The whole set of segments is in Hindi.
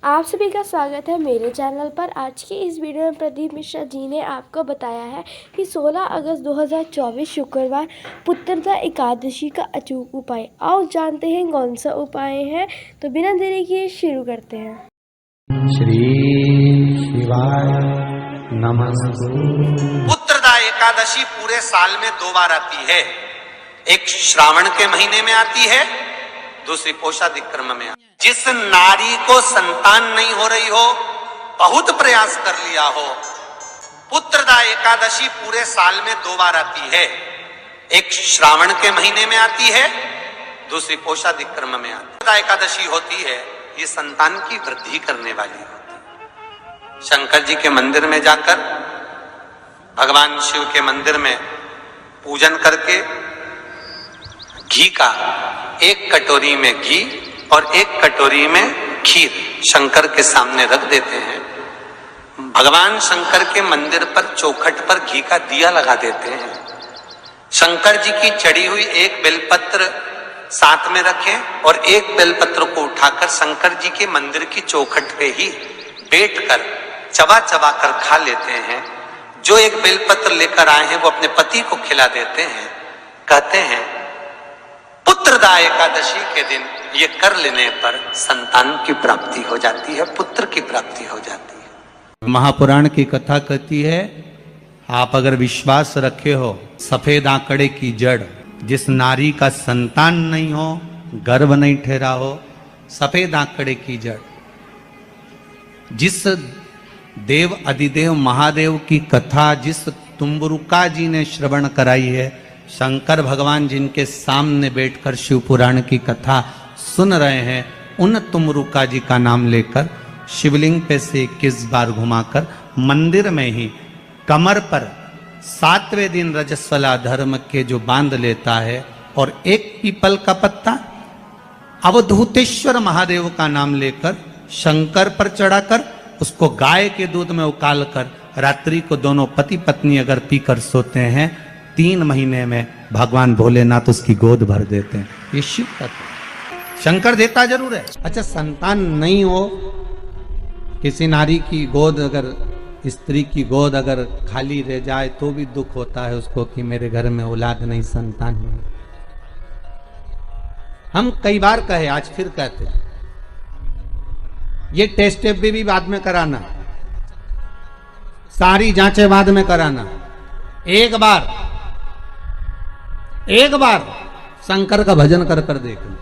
आप सभी का स्वागत है मेरे चैनल पर। आज की इस वीडियो में प्रदीप मिश्रा जी ने आपको बताया है कि 16 अगस्त 2024 शुक्रवार पुत्रदा एकादशी का अचूक उपाय। आओ जानते हैं कौन सा उपाय है। तो बिना देरी किए शुरू करते हैं। श्री शिवाय नमस्तु। पुत्रदा एकादशी पूरे साल में 2 बार आती है। एक श्रावण के महीने में आती है, दूसरी पोषाधिक्रम में आती है। जिस नारी को संतान नहीं हो रही हो, बहुत प्रयास कर लिया हो, पुत्रदा एकादशी पूरे साल में 2 बार आती है। एक श्रावण के महीने में आती है, दूसरी पोषाधिक्रम में आती है। पुत्रदा एकादशी होती है, ये संतान की वृद्धि करने वाली होती है। शंकर जी के मंदिर में जाकर, भगवान शिव के मंदिर में पूजन करके घी का 1 कटोरी में घी और 1 कटोरी में खीर शंकर के सामने रख देते हैं। भगवान शंकर के मंदिर पर चौखट पर घी का दिया लगा देते हैं। शंकर जी की चढ़ी हुई 1 बेलपत्र साथ में रखें और 1 बेलपत्र को उठाकर शंकर जी के मंदिर की चौखट पे ही बैठकर चबा चबा कर खा लेते हैं। जो 1 बेलपत्र लेकर आए हैं वो अपने पति को खिला देते हैं। कहते हैं पुत्रदा एकादशी के दिन ये कर लेने पर संतान की प्राप्ति हो जाती है, पुत्र की प्राप्ति हो जाती है। महापुराण की कथा कहती है, आप अगर विश्वास रखे हो, सफेद आंकड़े की जड़, जिस नारी का संतान नहीं हो, गर्भ नहीं ठहरा हो, सफेद आंकड़े की जड़, जिस देव अधिदेव महादेव की कथा जिस तुम्बरुका जी ने श्रवण कराई है, शंकर भगवान जिनके सामने बैठकर शिव पुराण की कथा सुन रहे हैं, उन तुमरुका जी का नाम लेकर शिवलिंग पे से 21 बार घुमाकर मंदिर में ही कमर पर 7वें दिन रजस्वला धर्म के जो बांध लेता है और 1 पीपल का पत्ता अवधूतेश्वर महादेव का नाम लेकर शंकर पर चढ़ाकर उसको गाय के दूध में उकाल कर रात्रि को दोनों पति पत्नी अगर पीकर सोते हैं, 3 महीने में भगवान भोलेनाथ उसकी गोद भर देते हैं। ये शिव तत्व। शंकर देता जरूर है। अच्छा, संतान नहीं हो, किसी नारी की गोद अगर, स्त्री की गोद अगर खाली रह जाए तो भी दुख होता है उसको कि मेरे घर में औलाद नहीं, संतान नहीं। हम कई बार कहे, आज फिर कहते हैं, ये टेस्ट भी बाद में कराना, सारी जांचें बाद में कराना। एक बार शंकर का भजन कर कर देख लो।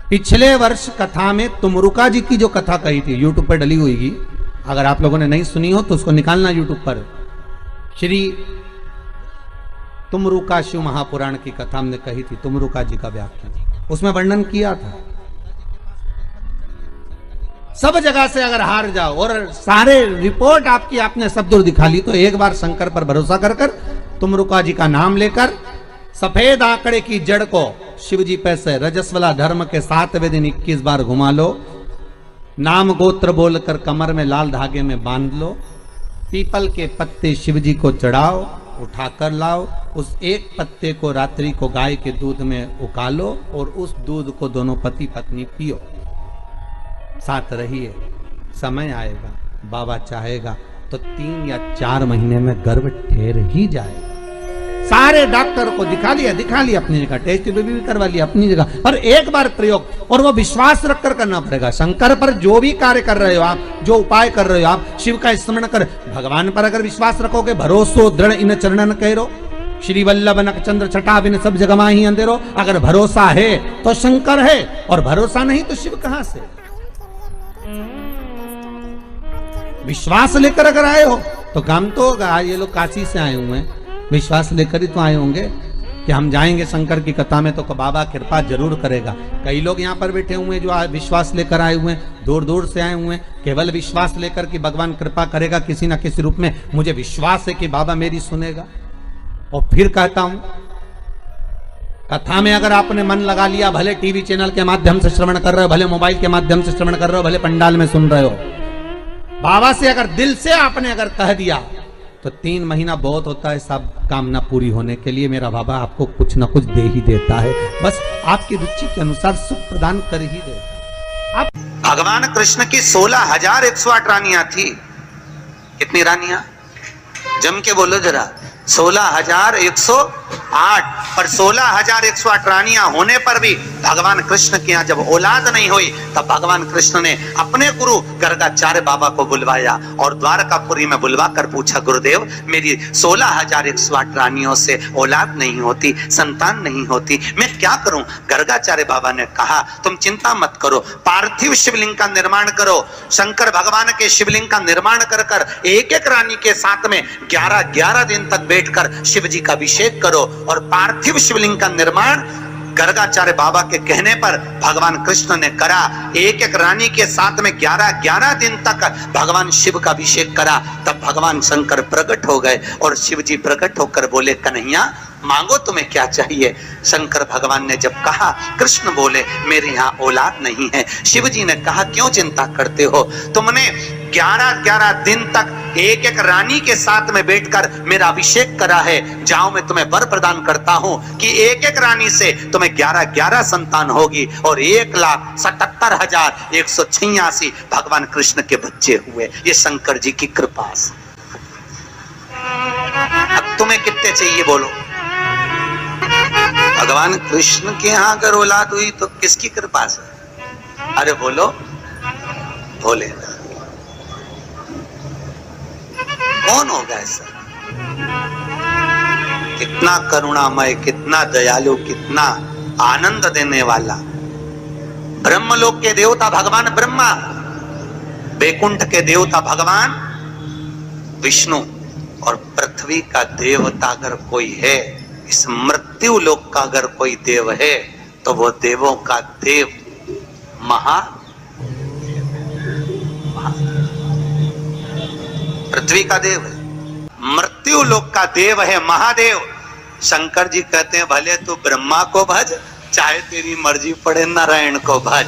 पिछले वर्ष कथा में तुमरुका जी की जो कथा कही थी, यूट्यूब पर डली हुई, अगर आप लोगों ने नहीं सुनी हो तो उसको निकालना यूट्यूब पर। श्री तुमरुका शिव महापुराण की कथा हमने कही थी, तुमरुका जी का व्याख्यान, उसमें वर्णन किया था। सब जगह से अगर हार जाओ और सारे रिपोर्ट आपकी आपने सब दूर दिखा ली, तो एक बार शंकर पर भरोसा कर कर तुमरुका जी का नाम लेकर सफेद आंकड़े की जड़ को शिव जी पे से रजस्वला धर्म के 7वें दिन 21 बार घुमा लो। नाम गोत्र बोलकर कमर में लाल धागे में बांध लो। पीपल के पत्ते शिव जी को चढ़ाओ, उठाकर लाओ। उस 1 पत्ते को रात्रि को गाय के दूध में उकालो और उस दूध को दोनों पति पत्नी पियो। साथ रहिए, समय आएगा, बाबा चाहेगा तो 3 या 4 महीने में गर्भ ठहर ही जाएगा। सारे डॉक्टर को दिखा लिया अपनी जगह, टेस्ट भी करवा लिया अपनी जगह, पर एक बार प्रयोग, और वो विश्वास रखकर करना पड़ेगा। शंकर पर जो भी कार्य कर रहे हो आप, जो उपाय कर रहे हो आप, शिव का स्मरण कर, भगवान पर अगर विश्वास रखोगे, भरोसो दृढ़ इन चरणन कहो, श्री वल्लभ नख चंद्र छटा बिन सब जगमा ही अंधेरो। अगर भरोसा है तो शंकर है, और भरोसा नहीं तो शिव कहां से। विश्वास लेकर अगर आए हो तो काम तो होगा। ये लोग काशी से आए हुए हैं, विश्वास लेकर ही तो आए होंगे कि हम जाएंगे शंकर की कथा में तो बाबा कृपा जरूर करेगा। कई लोग यहाँ पर बैठे हुए हैं जो विश्वास लेकर आए हुए हैं, दूर दूर से आए हुए हैं, केवल विश्वास लेकर कि भगवान कृपा करेगा किसी ना किसी रूप में, मुझे विश्वास है कि बाबा मेरी सुनेगा। और फिर कहता हूं, कथा में अगर आपने मन लगा लिया, भले टीवी चैनल के माध्यम से श्रवण कर रहे हो, भले मोबाइल के माध्यम से श्रवण कर रहे हो, भले पंडाल में सुन रहे हो, बाबा से अगर दिल से आपने अगर कह दिया तो 3 महीना बहुत होता है सब कामना पूरी होने के लिए। मेरा बाबा आपको कुछ ना कुछ दे ही देता है, बस आपकी रुचि के अनुसार सुख प्रदान कर ही देता है। भगवान कृष्ण की 16,108 रानियां थी। कितनी रानियां? जम के बोलो जरा। 16,108। पर 16,108 रानियां होने पर भी भगवान कृष्ण के यहाँ जब औलाद नहीं हुई, तब भगवान कृष्ण ने अपने गुरु गर्गाचार्य बाबा को बुलवाया और द्वारकापुरी में बुलवा कर पूछा, गुरुदेव मेरी 16,108 रानियों से औलाद नहीं होती, संतान नहीं होती, मैं क्या करूं? गर्गाचार्य बाबा ने कहा, तुम चिंता मत करो, पार्थिव शिवलिंग का निर्माण करो। शंकर भगवान के शिवलिंग का निर्माण कर कर एक एक रानी के साथ में 11-11 दिन तक बैठकर शिव जी का अभिषेक करो। और पार्थिव शिवलिंग का निर्माण गर्गाचार्य बाबा के कहने पर भगवान कृष्ण ने करा। एक एक रानी के साथ में 11-11 दिन तक भगवान शिव का अभिषेक करा। तब भगवान शंकर प्रकट हो गए और शिव जी प्रकट होकर बोले, कन्हैया मांगो तुम्हें क्या चाहिए? शंकर भगवान ने जब कहा, कृष्ण बोले मेरे यहाँ औलाद नहीं है। शिव जी ने कहा, क्यों चिंता करते हो? तुमने 11-11 दिन तक एक एक रानी के साथ में बैठकर मेरा अभिषेक करा है। जाओ मैं तुम्हें वर प्रदान करता हूं कि एक एक रानी से तुम्हें 11-11 संतान होगी और 1,77,186 भगवान कृष्ण के बच्चे हुए। ये शंकर जी की कृपा से। अब तुम्हें कितने चाहिए बोलो? भगवान कृष्ण के यहाँ अगर औलाद हुई तो किसकी कृपा से? अरे बोलो, भोले। कौन होगा ऐसा? कितना करुणामय, कितना दयालु, कितना आनंद देने वाला। ब्रह्मलोक के देवता भगवान ब्रह्मा, बैकुंठ के देवता भगवान विष्णु, और पृथ्वी का देवता अगर कोई है, इस मृत्यु लोक का अगर कोई देव है, तो वो देवों का देव पृथ्वी का देव है, मृत्यु लोक का देव है महादेव। शंकर जी कहते हैं, भले तू ब्रह्मा को भज, चाहे तेरी मर्जी पड़े नारायण को भज,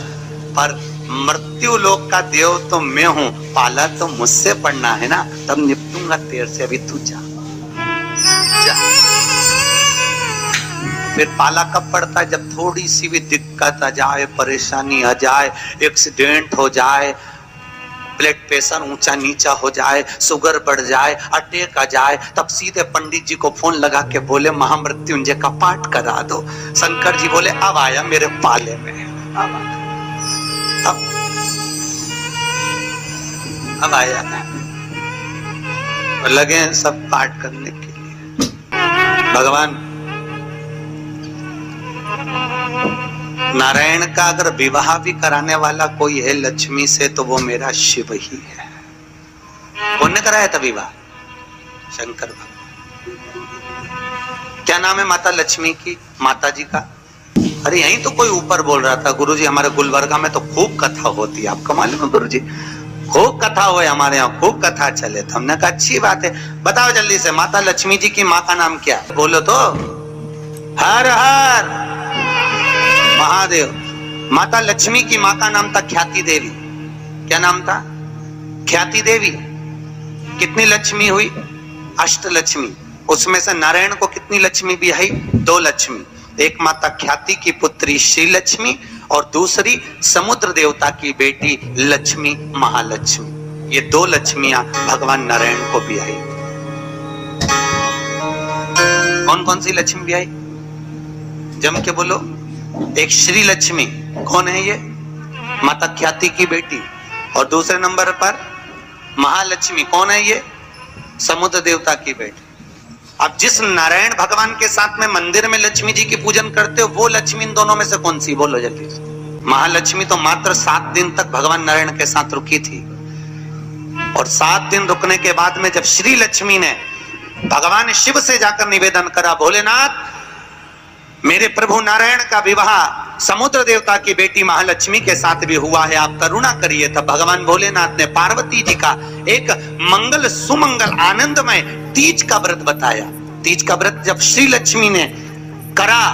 पर मृत्यु लोक का देव तो मैं हूं, पाला तो मुझसे पड़ना है ना, तब निपटूंगा तेरे से। अभी तू जा। फिर पाला कब पड़ता है? जब थोड़ी सी भी दिक्कत आ जाए, परेशानी आ जाए, एक्सीडेंट हो जाए, ब्लड प्रेशर ऊंचा नीचा हो जाए, शुगर बढ़ जाए, अटैक आ जाए, तब सीधे पंडित जी को फोन लगा के बोले महामृत्युंजय का पाठ करा दो। शंकर जी बोले, अब आया मेरे पाले में, अब आया। लगे सब पाठ करने के लिए। भगवान नारायण का अगर विवाह भी कराने वाला कोई है लक्ष्मी से, तो वो मेरा शिव ही है। कौन ने कराया था विवाह? शंकर भगवान। क्या नाम है माता लक्ष्मी की, माता जी का? अरे यहीं तो कोई ऊपर बोल रहा था, गुरुजी हमारे गुलबर्गा में तो खूब कथा होती है, आपको मालूम है गुरुजी? खूब कथा हुए हमारे यहाँ, खूब कथा चले। तो हमने कहा अच्छी बात है, बताओ जल्दी से माता लक्ष्मी जी की माँ का नाम क्या? बोलो तो। हर हर महादेव। माता लक्ष्मी की माँ का नाम था ख्याति देवी। क्या नाम था? ख्याति देवी। कितनी लक्ष्मी हुई? अष्टलक्ष्मी। उसमें से नारायण को कितनी लक्ष्मी भी आई? 2 लक्ष्मी। एक माता ख्याति की पुत्री श्री लक्ष्मी और दूसरी समुद्र देवता की बेटी लक्ष्मी महालक्ष्मी। ये 2 लक्ष्मियां भगवान नारायण को भी आई। कौन कौन सी लक्ष्मी भी आई? जम के बोलो। एक श्री लक्ष्मी, कौन है ये? माता ख्याति की बेटी। और दूसरे नंबर पर महालक्ष्मी, कौन है ये? समुद्र देवता की बेटी। अब जिस नारायण भगवान के साथ में मंदिर में लक्ष्मी जी की पूजन करते हो, वो लक्ष्मी इन दोनों में से कौन सी? बोलो जल्दी से। महालक्ष्मी तो मात्र 7 दिन तक भगवान नारायण के साथ रुकी थी, और 7 दिन रुकने के बाद में जब श्री लक्ष्मी ने भगवान शिव से जाकर निवेदन करा, भोलेनाथ मेरे प्रभु नारायण का विवाह समुद्र देवता की बेटी महालक्ष्मी के साथ भी हुआ है, आप करुणा करिए। तब भगवान भोलेनाथ ने पार्वती जी का एक मंगल सुमंगल आनंदमय तीज का व्रत बताया। तीज का व्रत जब श्री लक्ष्मी ने करा,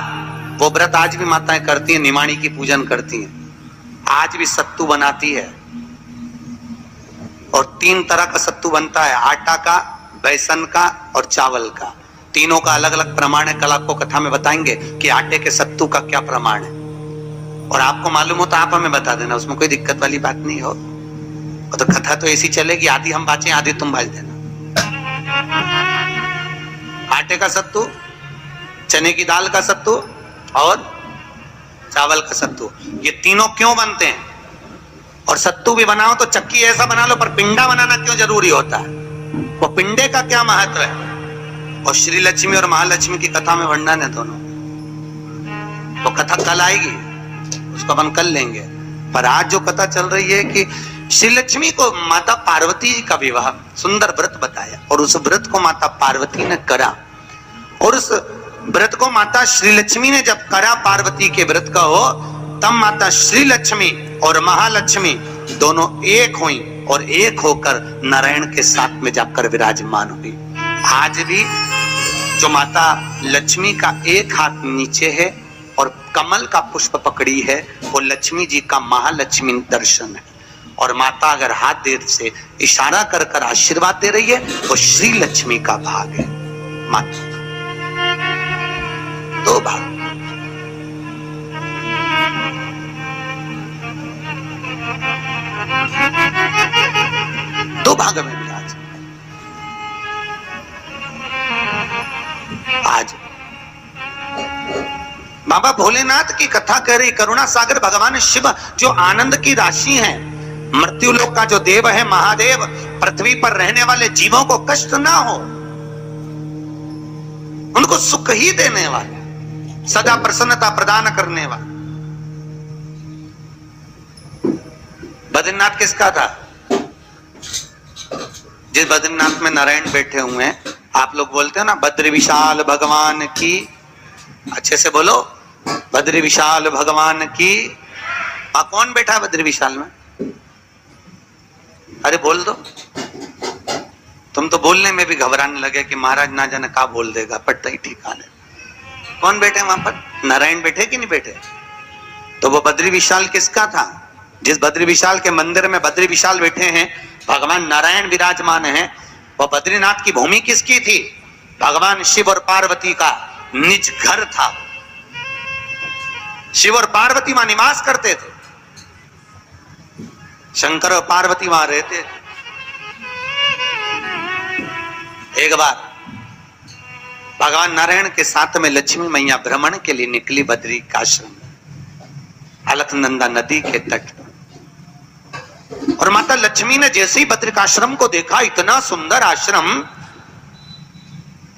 वो व्रत आज भी माताएं करती हैं, निमाणी की पूजन करती हैं। आज भी सत्तू बनाती है, और 3 तरह का सत्तू बनता है, आटा का, बेसन का और चावल का, तीनों का अलग अलग प्रमाण है। कल आपको कथा में बताएंगे कि आटे के सत्तू का क्या प्रमाण है, और आपको मालूम हो तो आप हमें बता देना, उसमें कोई दिक्कत वाली बात नहीं हो। तो कथा तो ऐसी चलेगी, आधी हम बाँचे आधी तुम बाज देना। आटे का सत्तू, चने की दाल का सत्तू और चावल का सत्तू, ये तीनों क्यों बनते हैं? और सत्तू भी बनाओ तो चक्की ऐसा बना लो, पर पिंडा बनाना क्यों जरूरी होता है? वो पिंडे का क्या महत्व है? और श्री लक्ष्मी और महालक्ष्मी की कथा में वर्णन है दोनों। वो कथा कल आएगी, उसको अपन कल लेंगे। पर आज जो कथा चल रही है कि श्री लक्ष्मी को माता पार्वती जी का विवाह, सुंदर व्रत बताया, और उस व्रत को माता पार्वती ने करा। और उस व्रत को माता श्री लक्ष्मी ने जब करा, पार्वती के व्रत का हो, तब माता श्री लक्ष्मी और महालक्ष्मी दोनों एक हुई और एक होकर नारायण के साथ में जाकर विराजमान हुई। आज भी जो माता लक्ष्मी का एक हाथ नीचे है और कमल का पुष्प पकड़ी है, वो लक्ष्मी जी का महालक्ष्मी दर्शन है। और माता अगर हाथ देर से इशारा कर कर आशीर्वाद दे रही है, वो श्री लक्ष्मी का भाग है। माता दो भाग, दो भाग में विराज। आज बाबा भोलेनाथ की कथा कह रही, करुणा सागर भगवान शिव जो आनंद की राशि हैं, मृत्यु लोक का जो देव है महादेव, पृथ्वी पर रहने वाले जीवों को कष्ट ना हो, उनको सुख ही देने वाले, सदा प्रसन्नता प्रदान करने वाले। बद्रीनाथ किसका था? जिस बद्रीनाथ में नारायण बैठे हुए हैं, आप लोग बोलते हो ना बद्री विशाल भगवान की, अच्छे से बोलो, बद्री विशाल भगवान की। कौन बैठा है बद्री विशाल में? अरे बोल दो। तुम तो बोलने में भी घबराने लगे कि महाराज ना जाने क्या बोल देगा, पट्टा ही ठिकाने। कौन बैठे वहां पर? नारायण बैठे कि नहीं बैठे? तो वो बद्री विशाल किसका था? जिस बद्री विशाल के मंदिर में बद्री विशाल बैठे हैं, भगवान नारायण विराजमान हैं, वो बद्रीनाथ की भूमि किसकी थी? भगवान शिव और पार्वती का निज घर था। शिव और पार्वती वहां निवास करते थे, शंकर और पार्वती वहां रहते थे। एक बार भगवान नारायण के साथ में लक्ष्मी मैया भ्रमण के लिए निकली बद्री का आश्रम, अलकनंदा नदी के तट पर। और माता लक्ष्मी ने जैसे ही बद्रिकाश्रम को देखा, इतना सुंदर आश्रम,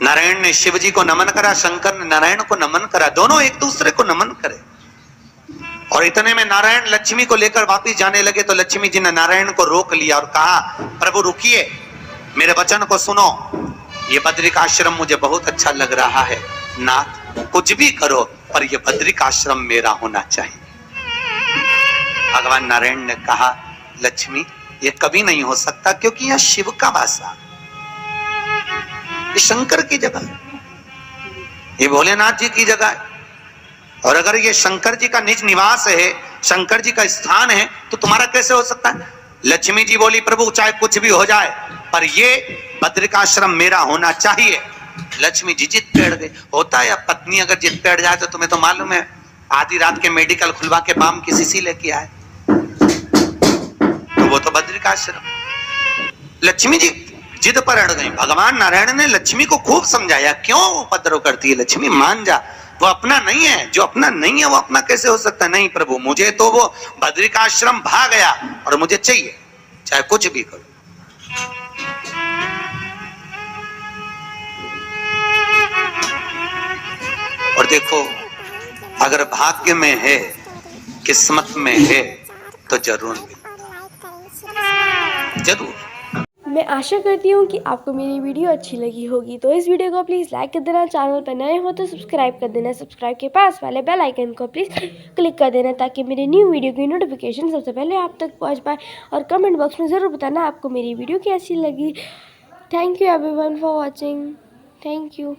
नारायण ने शिव जी को नमन करा, शंकर ने नारायण को नमन करा, दोनों एक दूसरे को नमन करे। और इतने में नारायण लक्ष्मी को लेकर वापिस जाने लगे, तो लक्ष्मी जी ने नारायण को रोक लिया और कहा, प्रभु रुकिए, मेरे वचन को सुनो, ये बद्रिकाश्रम मुझे बहुत अच्छा लग रहा है, नाथ कुछ भी करो पर ये बद्रिकाश्रम मेरा होना चाहिए। भगवान नारायण ने कहा, लक्ष्मी ये कभी नहीं हो सकता, क्योंकि यह शिव का वासा, ये शंकर की जगह है, ये भोलेनाथ जी की जगह है। और अगर ये शंकर जी का निज निवास है, शंकर जी का स्थान है, तो तुम्हारा कैसे हो सकता है? लक्ष्मी जी बोली, प्रभु चाहे कुछ भी हो जाए पर ये बद्रिकाश्रम मेरा होना चाहिए। लक्ष्मी जी जिद बैठ गई। होता है अब पत्नी अगर जिद बैठ जाए तो तुम्हें तो मालूम है, आधी रात के मेडिकल खुलवा के बाम की शीशी लेके आए, तो वो तो बद्रिकाश्रम। लक्ष्मी जी जिद पर अड़ गई। भगवान नारायण ने लक्ष्मी को खूब समझाया, क्यों उपद्रव करती है लक्ष्मी, मान जा, वो अपना नहीं है, जो अपना नहीं है वो अपना कैसे हो सकता है? नहीं प्रभु, मुझे तो वो बद्रिकाश्रम भाग गया और मुझे चाहिए, चाहे कुछ भी करो। और देखो, अगर भाग्य में है, किस्मत में है, तो जरूर मिलता, जरूर। मैं आशा करती हूँ कि आपको मेरी वीडियो अच्छी लगी होगी, तो इस वीडियो को प्लीज़ लाइक कर देना, चैनल पर नए हो तो सब्सक्राइब कर देना, सब्सक्राइब के पास वाले बेल आइकन को प्लीज़ क्लिक कर देना, ताकि मेरी न्यू वीडियो की नोटिफिकेशन सबसे पहले आप तक पहुँच पाए। और कमेंट बॉक्स में ज़रूर बताना आपको मेरी वीडियो कैसी लगी। Thank you everyone for watching. Thank you.